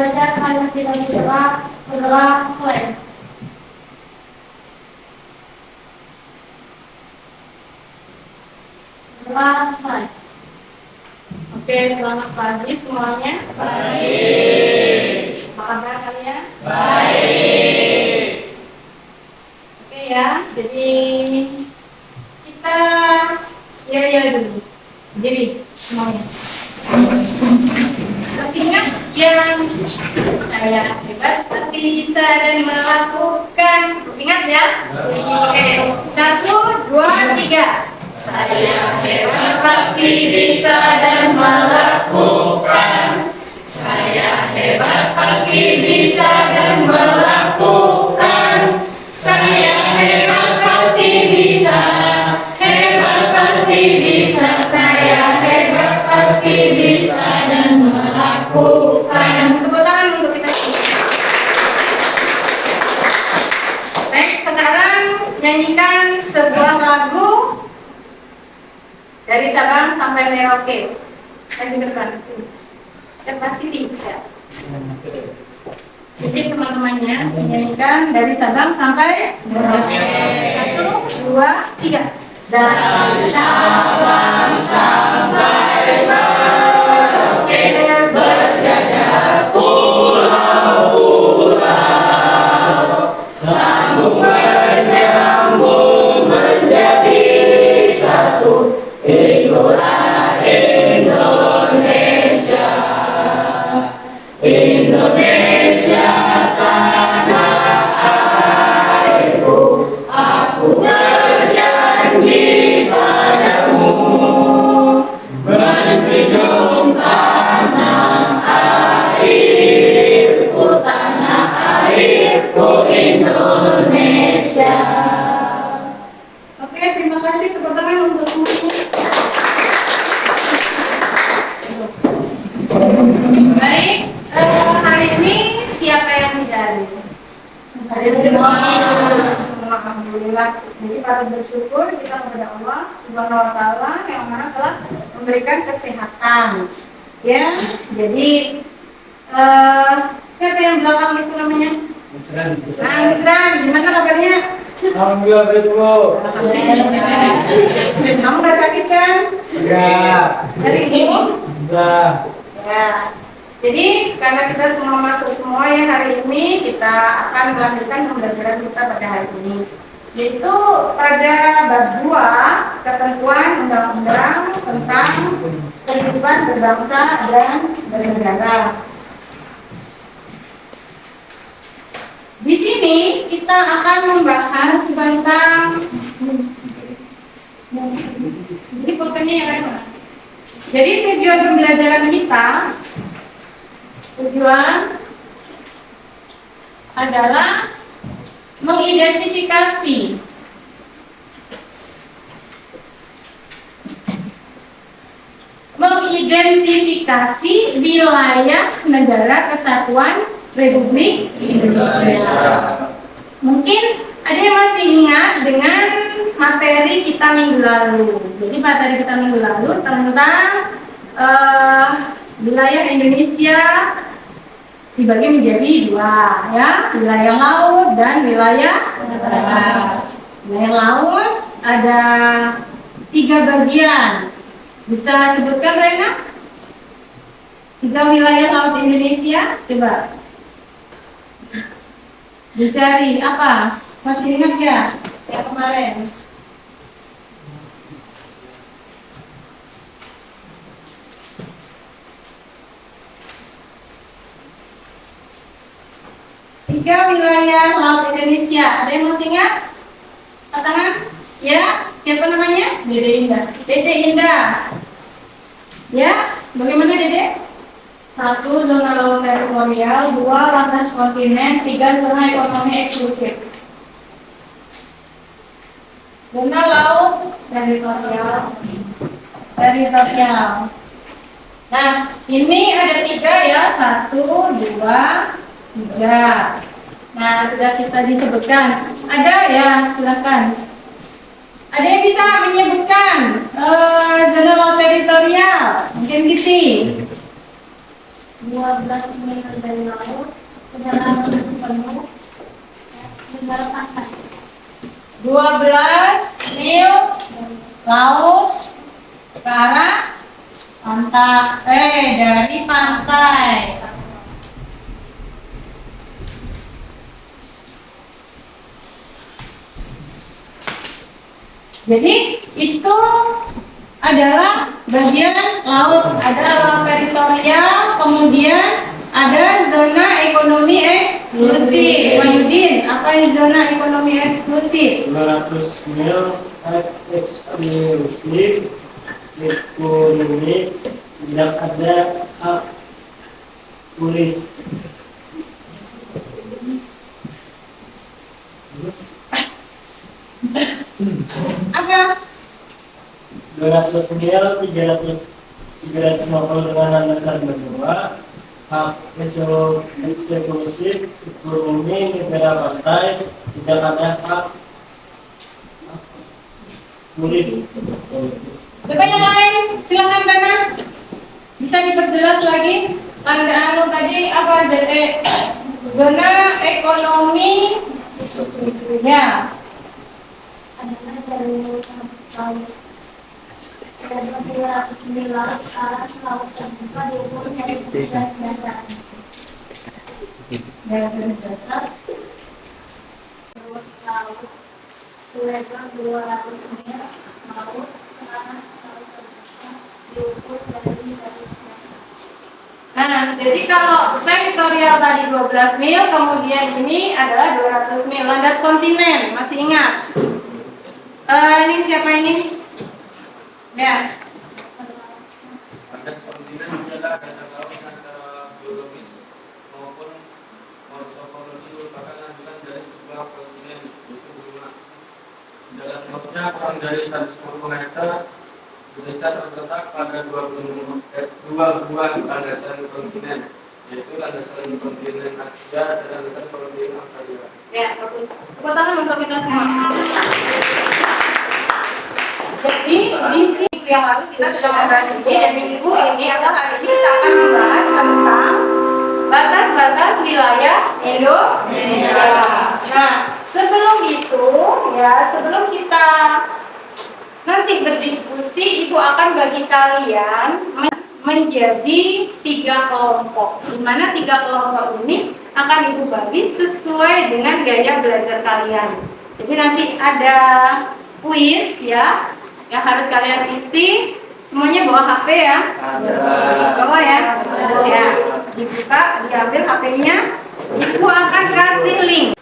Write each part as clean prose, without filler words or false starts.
belajar hanya tidak bergerak mulai. Selesai. Oke, selamat pagi semuanya. Baik. Apa kabar kalian? Baik. Oke ya, jadi kita ya dulu. Jadi semuanya. Masih ingat yang saya hebat pasti bisa dan melakukan. Masih ingat ya? Oke, 1, 2, 3. Saya hebat pasti bisa dan melakukan. Saya hebat pasti bisa dan melakukan. Saya hebat pasti bisa. Hebat pasti bisa. Saya hebat pasti bisa dan melakukan. Tepuk tangan untuk kita. Baik, sekarang nyanyikan sebuah lagu dari Sabang sampai Merauke. Maju ke depan. Ya pasti bisa. Jadi teman-temannya menyanyikan dari Sabang sampai Merauke. 1, 2, 3. Dari Sabang sampai Merauke berjajah pulau-pulau, sambung bernyambung menjadi satu. Itulah Indonesia, Indonesia tanah airku. Aku berjanji padamu menjunjung tanah airku Indonesia. Oke, terima kasih tepuk tangan untuk semuanya. Baik, hari ini siapa yang tidak hadir? Semua, alhamdulillah. Jadi patut bersyukur kita kepada Allah Subhanahu wa Ta'ala yang mana telah memberikan kesehatan. Ya, jadi siapa yang belakang itu namanya? Misran, gimana kabarnya? Alhamdulillah baik Bu. Kamu nggak sakit kan? Enggak. Nggak sembuh? Enggak. Ya. Jadi karena kita semua masuk semua ya hari ini kita akan melanjutkan pembelajaran kita pada hari ini, yaitu pada bab 2 ketentuan undang-undang tentang kehidupan berbangsa dan bernegara. Di sini kita akan membahas tentang ini pokoknya yang mana? Jadi tujuan pembelajaran kita adalah mengidentifikasi wilayah negara kesatuan Republik Indonesia. Mungkin ada yang masih ingat dengan materi kita minggu lalu. Jadi materi kita minggu lalu tentang wilayah Indonesia dibagi menjadi 2 ya, wilayah laut dan wilayah darat. Wilayah laut ada 3 bagian. Bisa sebutkan Rena? 3 wilayah laut Indonesia, coba. Dicari apa? Masih ingat ya? Yang kemarin. Tiga wilayah laut Indonesia. Ada yang masih ingat? Tangan? Ya, siapa namanya? Dede Indah. Dede Indah. Ya, bagaimana Dede? 1 zona laut teritorial, 2 landas kontinen, 3 zona ekonomi eksklusif. Zona laut teritorial. Nah, ini ada 3 ya, 1, 2, 3. Nah, sudah kita disebutkan. Ada ya, silakan. Ada yang bisa menyebutkan zona laut teritorial, mungkin Siti. 12 mil dari laut, kedalaman penuh, negara pantai. 12 mil laut ke arah pantai. Dari pantai. Jadi itu adalah bagian laut, ada laut teritorial, kemudian ada zona ekonomi eksklusif. Wahyudin, apa yang zona ekonomi eksklusif? 200 mil eksklusif ekonomi tidak ada hak tulis. Apa? 200 mil 350 dengan landasan berdua hak eksklusif ekonomi negara pantai tidak ada hak tulis. Coba yang lain, silakan Dana. Bisa diperjelas lagi? Anu tadi apa? Zona ekonomi ya. Adalah dari laut. Ada 200 mil laut ke arah laut terbuka diukur dari garis dasar. Garis dasar. Laut selebar 200 mil laut ke arah laut terbuka diukur dari garis dasar. Nah, jadi kalau teritorial tadi 12 mil, kemudian ini adalah 200 mil. Landas kontinen, masih ingat? Ini siapa ini? Ya. Landas kontinen adalah dasar laut secara biologis maupun morfologi merupakan lanjutan dari sebuah kontinen, yaitu benua. Dalam lautnya kurang dari 110 meter. Indonesia terletak pada dua buah landasan kontinen, yaitu landasan kontinen Asia dan landasan kontinen Australia. Ya, bagus. Tepuk tangan untuk kita semua. Jadi di sini yang lalu kita sudah membahas ini, dan minggu ini atau hari ini kita akan membahas tentang batas-batas wilayah Indonesia. Nah, sebelum itu ya, sebelum kita nanti berdiskusi, ibu akan bagi kalian menjadi 3 kelompok. Di mana 3 kelompok ini akan ibu bagi sesuai dengan gaya belajar kalian. Jadi nanti ada kuis ya, yang harus kalian isi. Semuanya bawa HP ya? Bawa ya? Ya. Dibuka, diambil HP-nya. Ibu akan kasih link.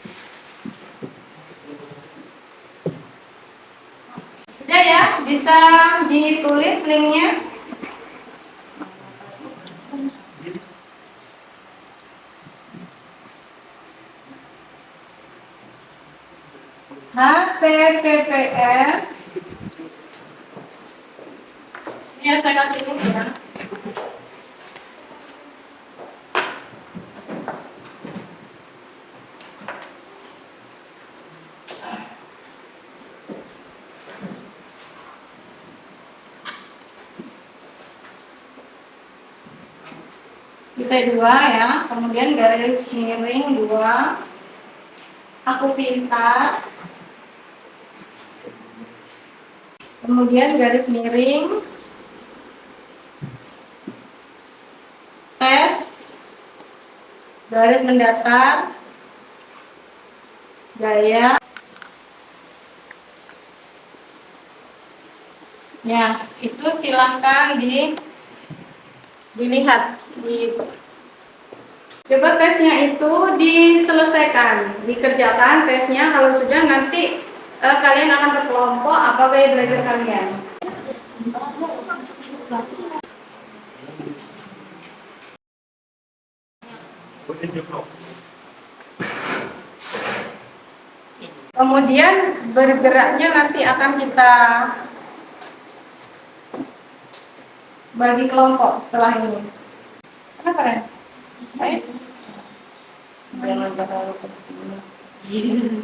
Sudah ya? Bisa ditulis linknya? HTTPS. Ya, saya kasih link ya. Kita 2 ya, kemudian garis miring 2. Aku pintar. Kemudian garis miring. Tes. Garis mendatar. Gaya. Ya, itu silakan dilihat. Coba tesnya itu diselesaikan, dikerjakan tesnya. Kalau sudah nanti kalian akan berkelompok apa gaya belajar kalian. Kemudian bergeraknya nanti akan kita bagi kelompok setelah ini. Kenapa Ren? Saya? Jangan terlalu kecil.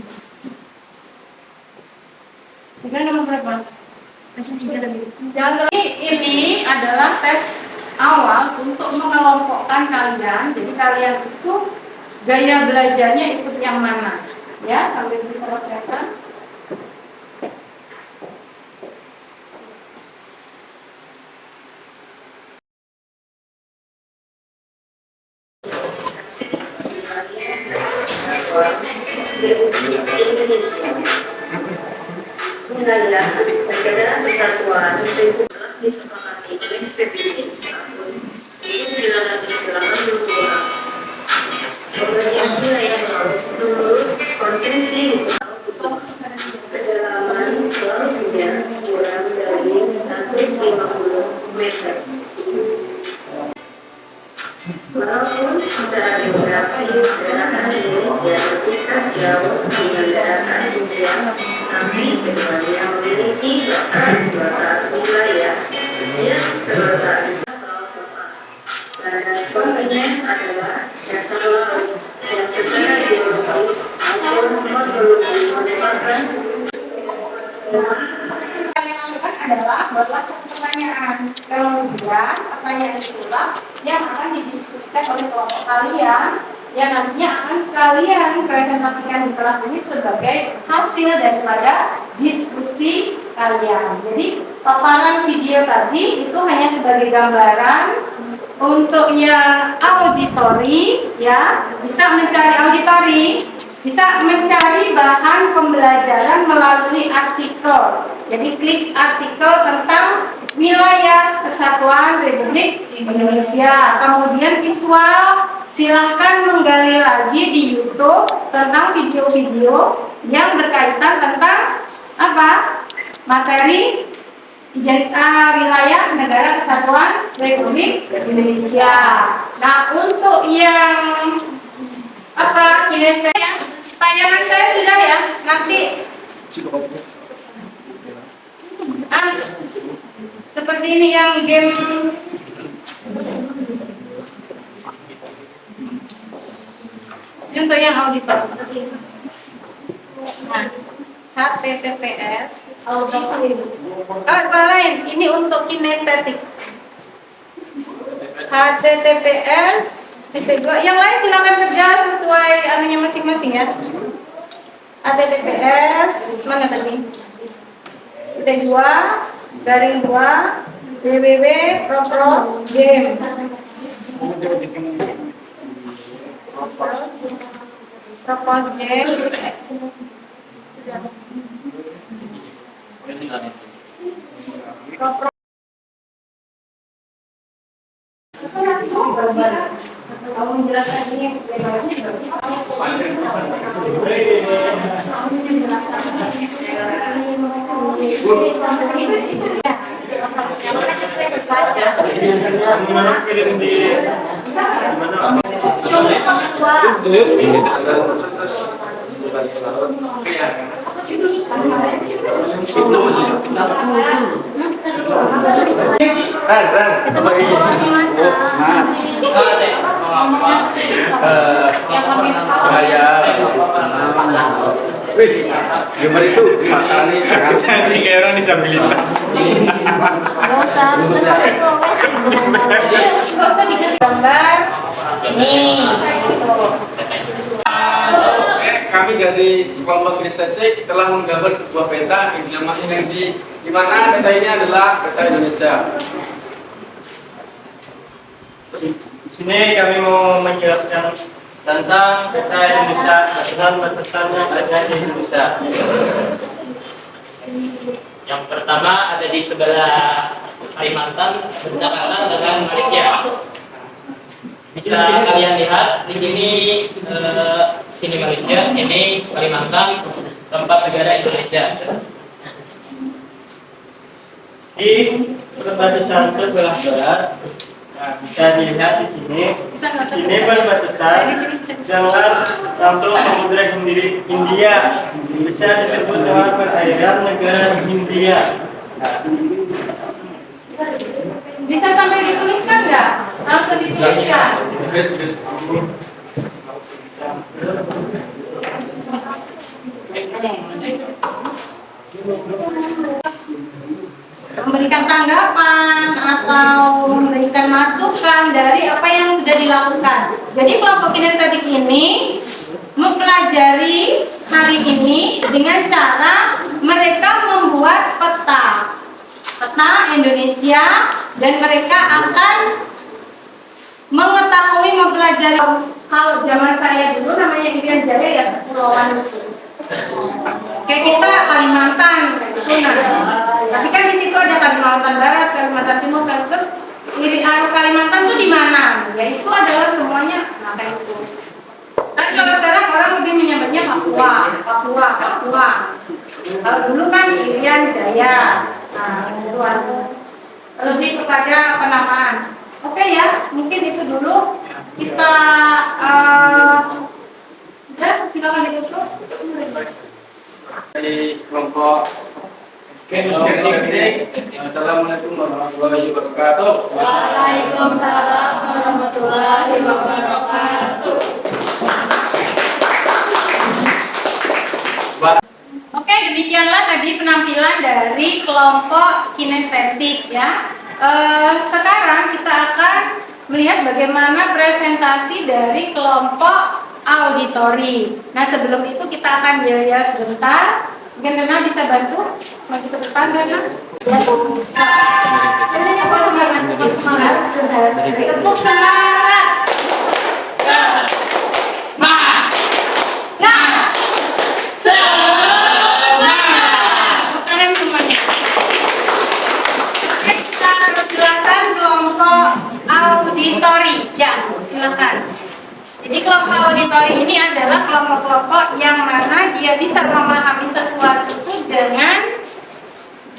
Kita nomor berapa? Tes 3 lagi. Jangan ini adalah tes awal untuk mengelompokkan kalian. Jadi kalian itu gaya belajarnya ikut yang mana? Ya, sambil diselesaikan. Wilayah Negara Kesatuan Republik disepakati oleh PBB tahun 1982. Pembagian wilayah laut menurut Konvensi kedalaman lautnya kurang dari 150 meter. Walaupun secara geografis daratan Indonesia berkisar jauh dengan daratan India, tapi keduanya memiliki batas wilayah yang terletak di laut lepas. Landas kontinen adalah dasar laut yang secara geologis maupun morfologis merupakan Kalian lakukan adalah buatlah satu pertanyaan. Kemudian pertanyaan itulah yang akan didiskusikan oleh kelompok kalian, yang nantinya akan kalian presentasikan di kelas ini sebagai hasil daripada diskusi kalian. Jadi paparan video tadi itu hanya sebagai gambaran. Untuk yang auditori, ya bisa mencari auditori, bisa mencari bahan pembelajaran melalui artikel. Jadi klik artikel tentang wilayah Kesatuan Republik Indonesia. Kemudian visual, silahkan menggali lagi di YouTube tentang video-video yang berkaitan tentang apa? Materi wilayah Negara Kesatuan Republik Indonesia. Nah, untuk yang apa kinestesia, tayangan saya sudah ya. Nanti seperti ini yang game untuk yang auditor. Nah, HTTPS lain, ini untuk kinestetik. HTTPS yang lain silakan kerja sesuai anunya masing-masing ya. HTTPS mana tadi? T2 garing 2 www.propros game. Propros game. Kamu menjelaskan ini Gimana kirim di mana? Gimana itu makanan Ini kayak orang disabilitas. Gak usah, nggak usah digambar ini. Kami dari kelompok kinestetik telah menggambar sebuah peta yang di mana peta ini adalah peta Indonesia. Di sini kami mau menjelaskan tentang peta Indonesia dengan batasan yang ada di Indonesia. Yang pertama ada di sebelah Kalimantan berdekatan dengan Malaysia. Bisa kalian lihat di sini sini Malaysia, sini Kalimantan, tempat negara Indonesia. Di perbatasan sebelah barat, nah, bisa dilihat di sini. Ini berbatasan dengan langsung Samudra Hindia. Bisa disebut dengan perairan negara Hindia. Nah, Bisa sampai dituliskan nggak? Langsung dituliskan. Memberikan tanggapan atau memberikan masukan dari apa yang sudah dilakukan. Jadi kelompok kinestetik ini mempelajari hari ini dengan cara mereka membuat peta Indonesia, dan mereka akan mengetahui, mempelajari. Kalau zaman saya dulu namanya Irian Jaya ya sepulauan itu. Kayak kita Kalimantan gitu. Nah, tapi kan di situ ada Kalimantan Barat, Kalimantan Timur, terus Kalimantan itu di mana? Ya itu adalah semuanya kayak itu. Tapi kalau sekarang orang lebih menyebutnya Papua. Kalau dulu kan Irian Jaya. Nah, itu lebih kepada penamaan. Oke ya, mungkin itu dulu. Kita sudah, silakan ditutup. Dari kelompok kinestetik. Assalamualaikum warahmatullahi wabarakatuh. Waalaikumsalam warahmatullahi wabarakatuh. Oke, demikianlah tadi penampilan dari kelompok kinestetik ya. Sekarang kita akan melihat bagaimana presentasi dari kelompok auditori. Nah, sebelum itu kita akan jeda sebentar. Mungkin Rena bisa bantu maju ke depan, Rena. Tepuk semangat. Tepuk semangat. Auditori, ya silakan. Jadi kelompok auditori ini adalah kelompok-kelompok yang mana dia bisa memahami sesuatu itu dengan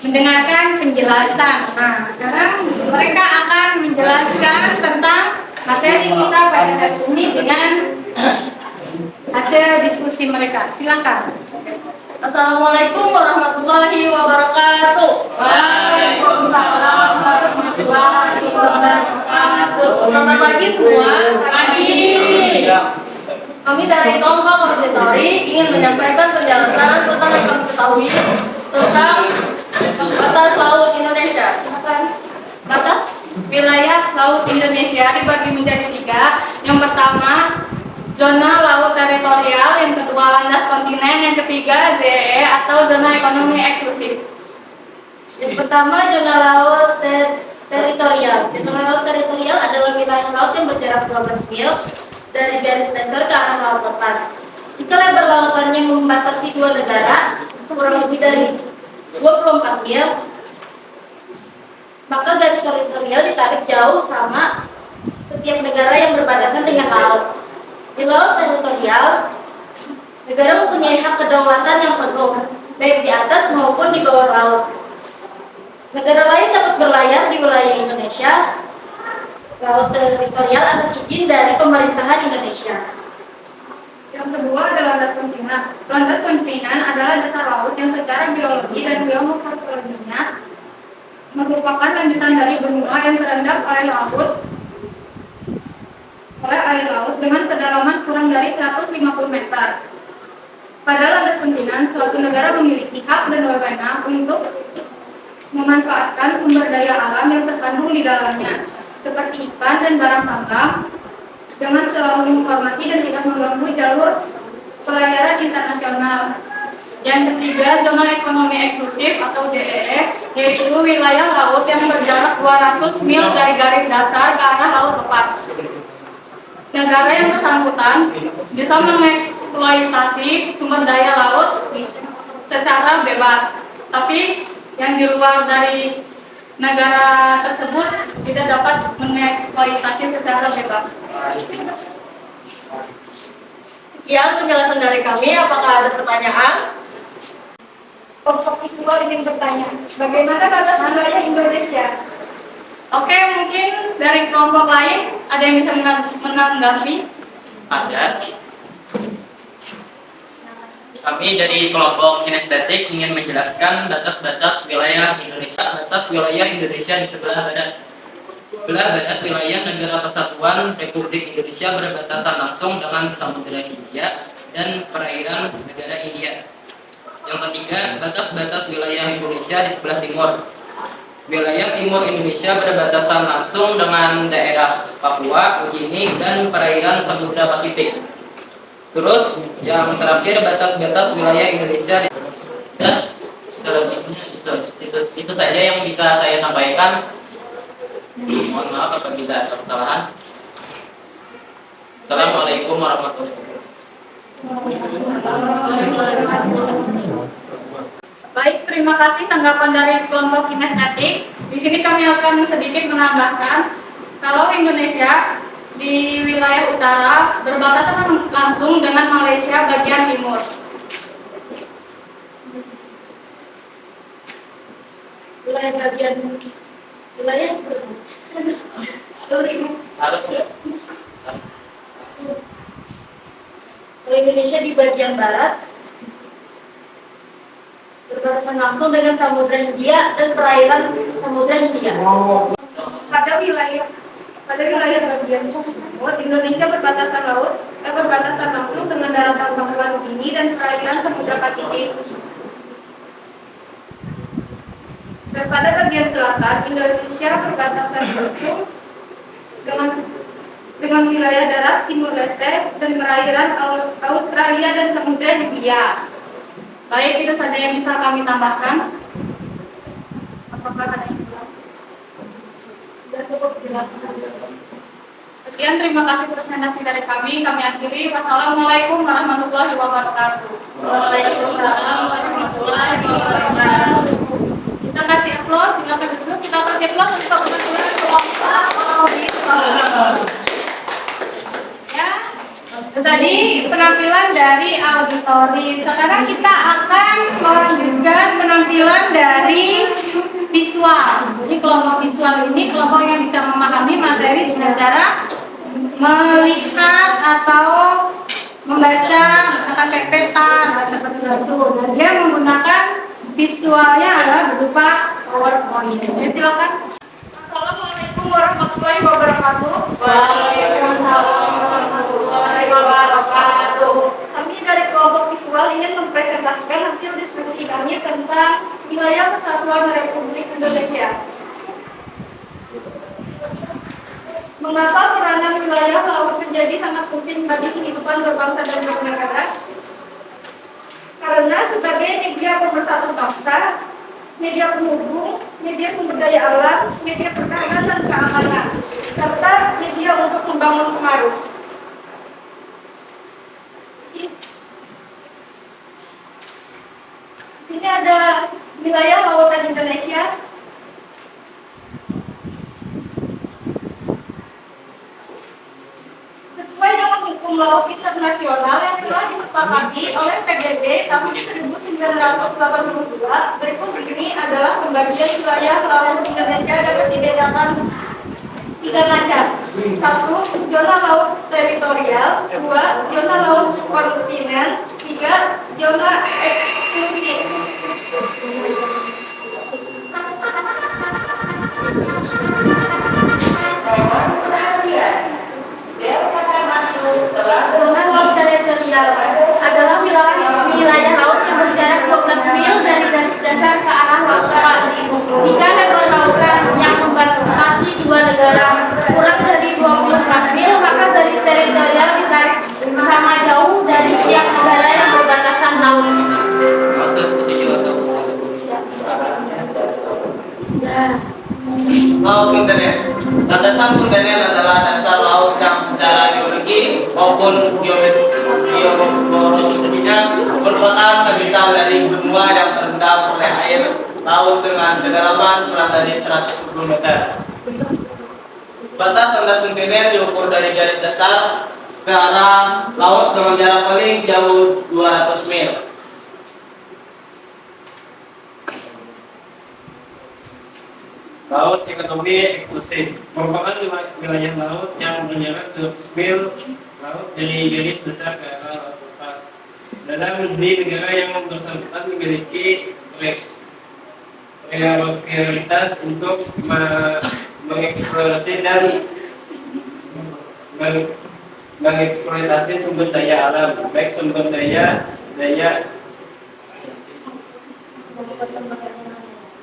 mendengarkan penjelasan. Nah, sekarang mereka akan menjelaskan tentang materi kita pada hari ini dengan hasil diskusi mereka. Silakan. Assalamualaikum warahmatullahi wabarakatuh. Waalaikumsalam warahmatullahi wabarakatuh. Selamat pagi semua. Pagi. Kami dari kelompok auditori ingin menyampaikan penjelasan tentang yang kami ketahui tentang batas laut Indonesia. Batas wilayah laut Indonesia dibagi menjadi 3. Yang pertama, zona laut teritorial, yang kedua landas kontinen, yang ketiga ZEE atau zona ekonomi eksklusif. Yang pertama, zona laut teritorial. Zona laut teritorial adalah wilayah laut yang berjarak 12 mil dari garis dasar ke arah laut lepas. Jika lebar lautannya membatasi 2 negara, kurang lebih dari 24 mil, maka garis teritorial ditarik jauh sama setiap negara yang berbatasan dengan laut. Di laut teritorial, negara mempunyai hak kedaulatan yang penuh, baik di atas maupun di bawah laut. Negara lain dapat berlayar di wilayah Indonesia laut teritorial atas izin dari pemerintahan Indonesia. Yang kedua adalah landas kontinen. Landas kontinen adalah dasar laut yang secara geologi dan geomorfologinya merupakan lanjutan dari benua yang terendam oleh air laut dengan kedalaman kurang dari 150 meter. Pada landas kontinen, suatu negara memiliki hak dan wewenang untuk memanfaatkan sumber daya alam yang terkandung di dalamnya, seperti ikan dan barang tambang, dengan selalu menghormati dan tidak mengganggu jalur pelayaran internasional. Yang ketiga, zona ekonomi eksklusif atau ZEE, yaitu wilayah laut yang berjarak 200 mil dari garis dasar ke arah laut lepas. Negara yang bersangkutan bisa mengeksploitasi sumber daya laut secara bebas, tapi yang di luar dari negara tersebut tidak dapat mengeksploitasi secara bebas. Sekian penjelasan dari kami. Apakah ada pertanyaan? Kelompok visual ingin bertanya, bagaimana batas wilayah Indonesia? Oke, mungkin dari kelompok lain ada yang bisa menanggapi? Ada. Kami dari kelompok kinestetik ingin menjelaskan batas-batas wilayah Indonesia. Batas wilayah Indonesia di sebelah barat. Sebelah barat wilayah Negara Kesatuan Republik Indonesia berbatasan langsung dengan Samudra Hindia dan perairan negara India. Yang ketiga, batas-batas wilayah Indonesia di sebelah timur. Wilayah timur Indonesia berbatasan langsung dengan daerah Papua, Nugini, dan perairan Samudra Pasifik. Terus yang terakhir batas-batas wilayah Indonesia. Dan selanjutnya itu saja yang bisa saya sampaikan. Mohon maaf apabila ada kesalahan. Assalamualaikum warahmatullahi wabarakatuh. Baik, terima kasih tanggapan dari kelompok kinestetik. Di sini kami akan sedikit menambahkan kalau Indonesia di wilayah utara berbatasan langsung dengan Malaysia bagian timur. Wilayah Harus ya. Kalau Indonesia di bagian barat berbatasan langsung dengan Samudra Hindia dan perairan Samudra Hindia. Pada wilayah bagian timur, Indonesia berbatasan langsung dengan daratan Papua Nugini dan perairan Samudra Pasifik. Dan pada bagian selatan, Indonesia berbatasan langsung dengan wilayah darat Timur Leste dan perairan Australia dan Samudra Hindia. Baik, itu saja yang bisa kami tambahkan. Apakah ada yang kurang? Sekian, terima kasih presentasi dari kami. Kami akhiri. Wassalamualaikum warahmatullahi wabarakatuh. Waalaikumsalam warahmatullahi wabarakatuh. Kita kasih aplaus, silakan duduk. Kita kasih aplaus untuk kebetulan kelompok. Ya, itu tadi penampilan dari auditori. Sekarang kita akan melanjutkan penampilan dari visual. Jadi kelompok visual ini kelompok yang bisa memahami materi dengan cara melihat atau membaca, misalkan kayak peta, seperti itu. Dia menggunakan visualnya adalah berupa PowerPoint. Ya, silakan. Assalamualaikum warahmatullahi wabarakatuh. Waalaikumsalam warahmatullahi wabarakatuh. Kami dari kelompok visual ingin mempresentasikan hasil diskusi kami tentang wilayah Kesatuan Republik Indonesia. Mengapa peranan wilayah laut menjadi sangat penting bagi kehidupan berbangsa dan bernegara? Karena sebagai media pemersatu bangsa, media penghubung, media sumber daya alam, media pertahanan dan keamanan, serta media untuk membangun pengaruh. Di sini ada wilayah lautan Indonesia. Sesuai dengan hukum laut internasional yang telah disepakati oleh PBB tahun 1982, berikut ini adalah pembagian wilayah laut Indonesia dapat dibedakan 3 macam. 1. Zona laut teritorial. 2. Zona laut kontinen. 3. Zona eksklusif. Zona laut teritorial adalah wilayah laut yang berjarak 12 mil dari garis dasar ke arah laut lepas. Jika lebar lautan yang membatasi dua negara kurang dari 24 mil, maka garis teritorial ditarik sama jauh dari setiap negara yang berbatasan laut. Laut kontinental. Landasan kontinental adalah dasar laut yang secara geologi maupun geomorfologinya merupakan habitat dari benua yang terendam oleh air laut dengan kedalaman kurang dari 110 meter. Batas landas kontinen diukur dari garis dasar ke arah laut dengan jarak paling jauh 200 mil. Laut ekonomi eksklusif merupakan wilayah laut yang berjarak 200 mil laut dari garis besar ke arah laut lepas. Dalam negeri negara yang bersangkutan memiliki prioritas untuk mengeksplorasi dan mengeksploitasi sumber daya alam, baik sumber daya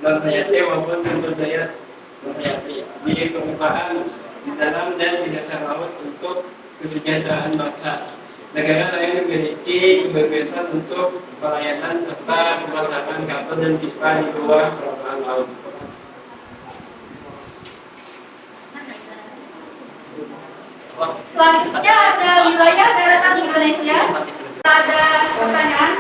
non hayati maupun sumber daya non hayati di permukaan, di dalam dan di dasar laut untuk kesejahteraan bangsa. Negara lain memiliki kebebasan untuk pelayanan serta pemasangan kapal dan pipa di bawah permukaan laut. Selanjutnya ada wilayah daratan Indonesia. Ada pertanyaan?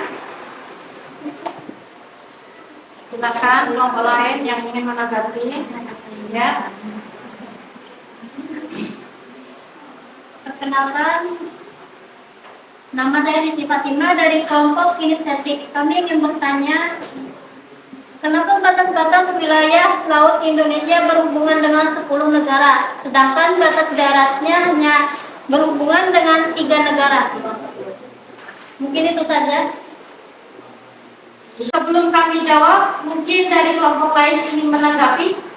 Silakan kelompok lain yang ingin menanggapi. Ya. Perkenalkan, nama saya Siti Fatima dari kelompok kinestetik. Kami ingin bertanya, kenapa batas-batas wilayah laut Indonesia berhubungan dengan 10 negara, sedangkan batas daratnya hanya berhubungan dengan 3 negara? Mungkin itu saja. Sebelum kami jawab, mungkin dari kelompok lain ingin menanggapi.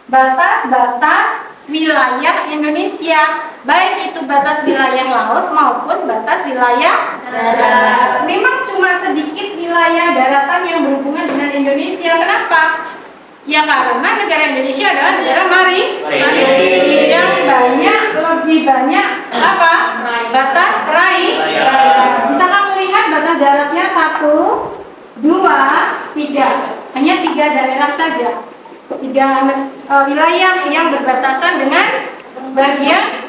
Batas-batas wilayah Indonesia, baik itu batas wilayah laut maupun batas wilayah darat. Memang cuma sedikit wilayah daratan yang berhubungan dengan Indonesia. Kenapa? Ya karena negara Indonesia adalah negara maritim yang lebih banyak apa? Batas perairan. Bisa kamu lihat batas daratnya 1, 2, 3. Hanya 3 daerah saja. 3 wilayah yang berbatasan dengan bagian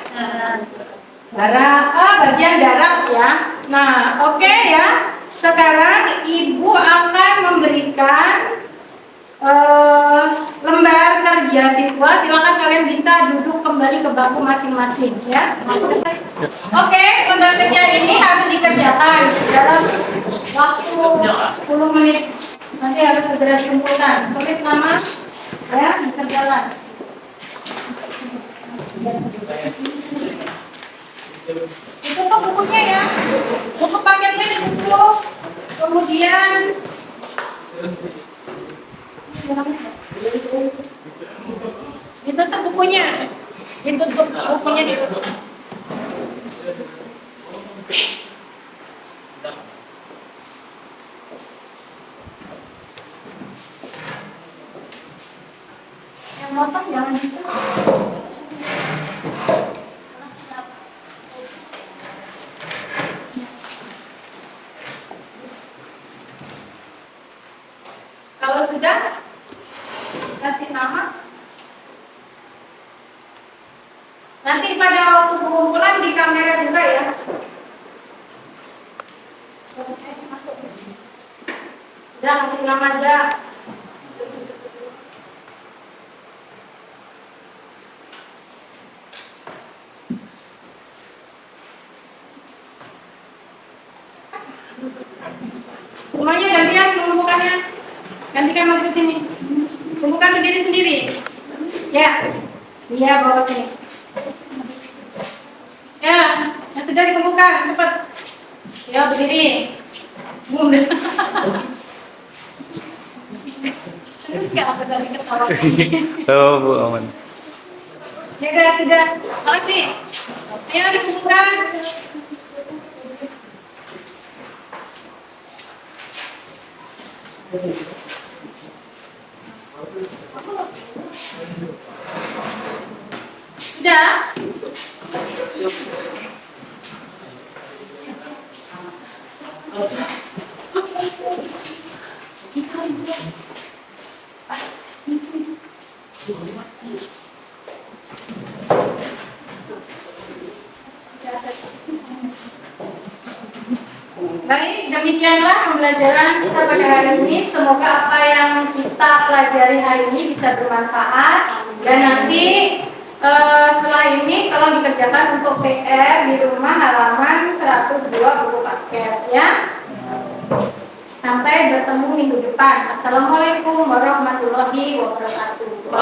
bagian darat ya. Nah, oke ya. Sekarang Ibu akan memberikan lembar kerja siswa. Silakan kalian bisa duduk kembali ke bangku masing-masing ya. Oke, lembar kerja ini harus dikerjakan dalam waktu 10 menit. Nanti harus segera dikumpulkan. Tulis nama ya, berjalan. Ditutup bukunya ya. Buku paketnya ditutup. Kemudian ditutup bukunya. Ditutup. Yang kosong jangan ditutup. Kalau sudah kasih nama. Nanti pada waktu pengumpulan di kamera juga ya. Udah kasih nama aja. Semuanya gantian penumpukannya. Gantikan masuk ke sini. Tumpukan sendiri-sendiri. Ya. Iya, bawa sini. Ya, yang sudah dikumpulkan, cepat. Ya, berdiri. Udah. Enggak apa dari ketawa. Oh, Bu aman. Ya sudah. Makasih. Ayo dikumpulkan. Sudah? Baik, demikianlah pembelajaran kita pada hari ini. Semoga apa yang kita pelajari hari ini bisa bermanfaat. Dan nanti setelah ini kalau dikerjakan untuk PR di rumah halaman 102 buku paket ya. Sampai bertemu minggu depan. Assalamualaikum warahmatullahi wabarakatuh.